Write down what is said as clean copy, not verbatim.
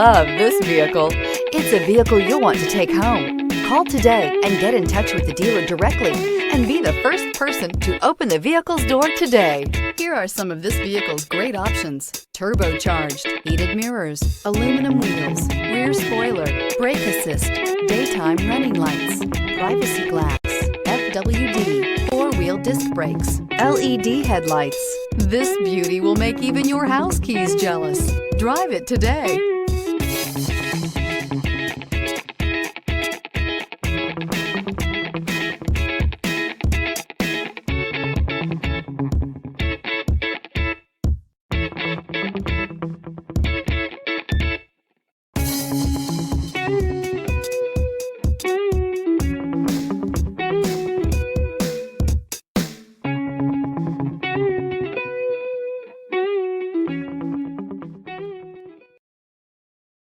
love this vehicle. It's a vehicle you'll want to take home. Call today and get in touch with the dealer directly and be the first person to open the vehicle's door today. Here are some of this vehicle's great options: turbocharged, heated mirrors, aluminum wheels, rear spoiler, brake assist, daytime running lights, privacy glass, FWD, four-wheel disc brakes, LED headlights. This beauty will make even your house keys jealous. Drive it today.